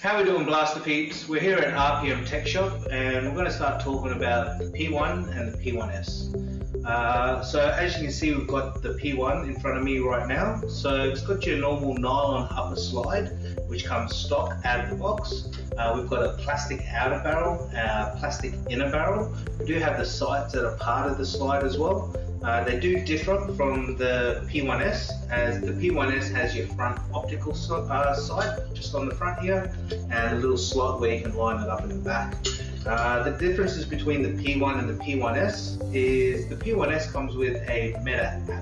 How we doing, Blaster Peeps? We're here at RPM Tech Shop and we're going to start talking about the P1 and the P1S. So as you can see, we've got the P1 in front of me right now. So it's got your normal nylon upper slide, which comes stock out of the box. We've got a plastic outer barrel, plastic inner barrel. We do have the sights that are part of the slide as well. They do differ from the P1S, as the P1S has your front optical sight just on the front here, and a little slot where you can line it up in the back. The differences between the P1 and the P1S is the P1S comes with a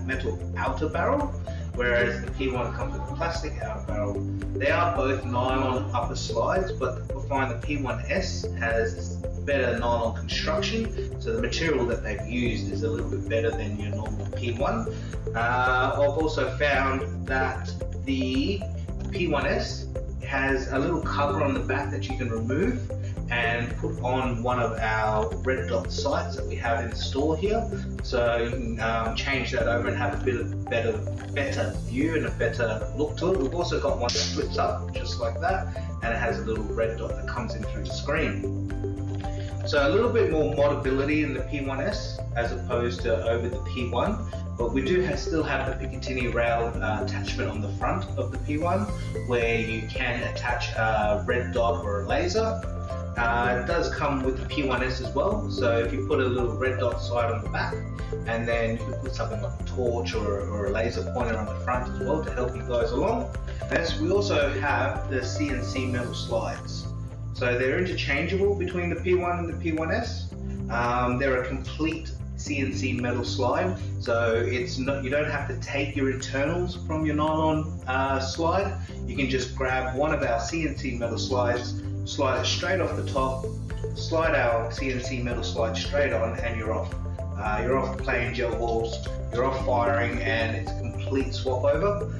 metal outer barrel, whereas the P1 comes with a plastic outer barrel. They are both nylon upper slides, but you'll find the P1S has better nylon construction, so the material that they've used is a little bit better than your normal P1. I've also found that the P1S has a little cover on the back that you can remove and put on one of our red dot sights that we have in store here, so you can change that over and have a bit of better view and a better look to it. We've also got one that flips up just like that, and it has a little red dot that comes in through the screen. So a little bit more modability in the P1S as opposed to over the P1, but we do still have the Picatinny rail attachment on the front of the P1 where you can attach a red dot or a laser. It does come with the P1S as well, so if you put a little red dot sight on the back, and then you can put something like a torch or a laser pointer on the front as well to help you guys along. Yes, we also have the CNC metal slides. So they're interchangeable between the P1 and the P1S. They're a complete CNC metal slide, so it's not, you don't have to take your internals from your nylon slide. You can just grab one of our CNC metal slides, slide it straight off the top, slide our CNC metal slide straight on, and you're off. You're off playing gel balls, you're off firing, and it's a complete swap over.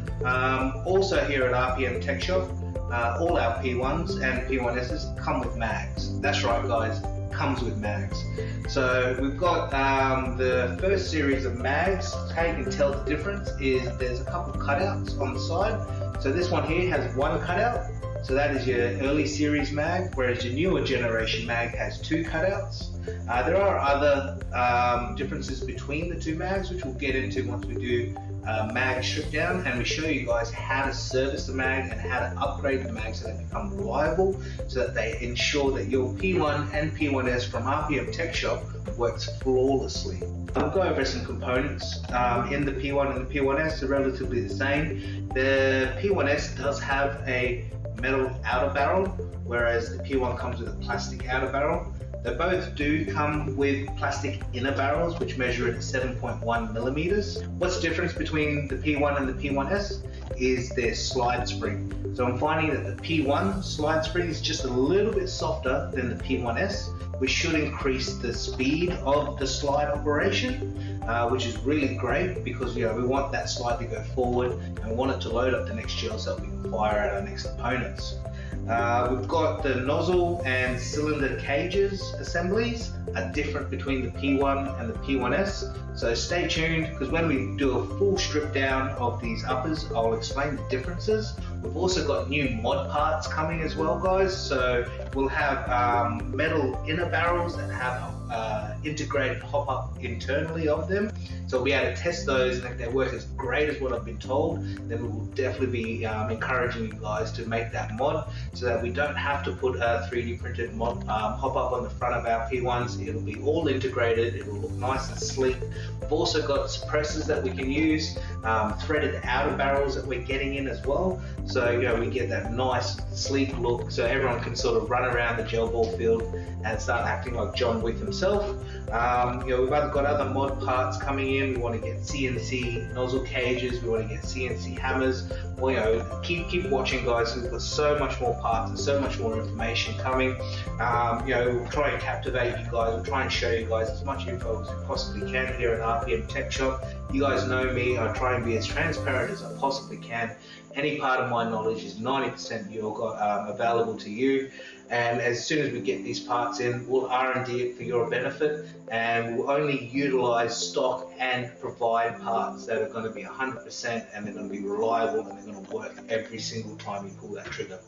Also here at RPM Tech Shop, all our P1s and P1Ss come with mags. That's right guys, comes with mags. So we've got the first series of mags. How you can tell the difference is there's a couple cutouts on the side. So this one here has one cutout, so that is your early series mag, whereas your newer generation mag has two cutouts. There are other differences between the two mags, which we'll get into once we do mag strip down, and we show you guys how to service the mag and how to upgrade the mag so they become reliable, so that they ensure that your P1 and P1S from RPM Tech Shop works flawlessly. I'll go over some components in the P1 and the P1S. They're relatively the same. The P1S does have a metal outer barrel, whereas the P1 comes with a plastic outer barrel. They both do come with plastic inner barrels, which measure at 7.1 millimeters. What's the difference between the P1 and the P1S is their slide spring. So I'm finding that the P1 slide spring is just a little bit softer than the P1S, which should increase the speed of the slide operation, which is really great because we want that slide to go forward and we want it to load up the next gel so that we can fire at our next opponents. We've got the nozzle and cylinder cages assemblies are different between the P1 and the P1S, so stay tuned because when we do a full strip down of these uppers, I'll explain the differences. We've also got new mod parts coming as well guys, so we'll have metal inner barrels that have integrated hop-up internally of them, so we'll be able to test those, and if they work as great as what I've been told, then we will definitely be encouraging you guys to make that mod so that we don't have to put a 3D printed mod hop-up on the front of our P1s. It'll be all integrated, it will look nice and sleek. We've also got suppressors that we can use, threaded outer barrels that we're getting in as well, so we get that nice sleek look so everyone can sort of run around the gel ball field and start acting like John Wick himself. We've got other mod parts coming in. We want to get CNC nozzle cages, we want to get CNC hammers. Well, keep watching guys, we've got so much more parts and so much more information coming. We'll try and captivate you guys, we'll try and show you guys as much info as we possibly can here at RPM Tech Shop. You guys know me, I try and be as transparent as I possibly can. Any part of my knowledge is 90% available to you, and as soon as we get these parts in, we'll R&D it for your benefit, and we'll only utilize stock and provide parts that are going to be 100% and they're going to be reliable and they're going to work every single time you pull that trigger.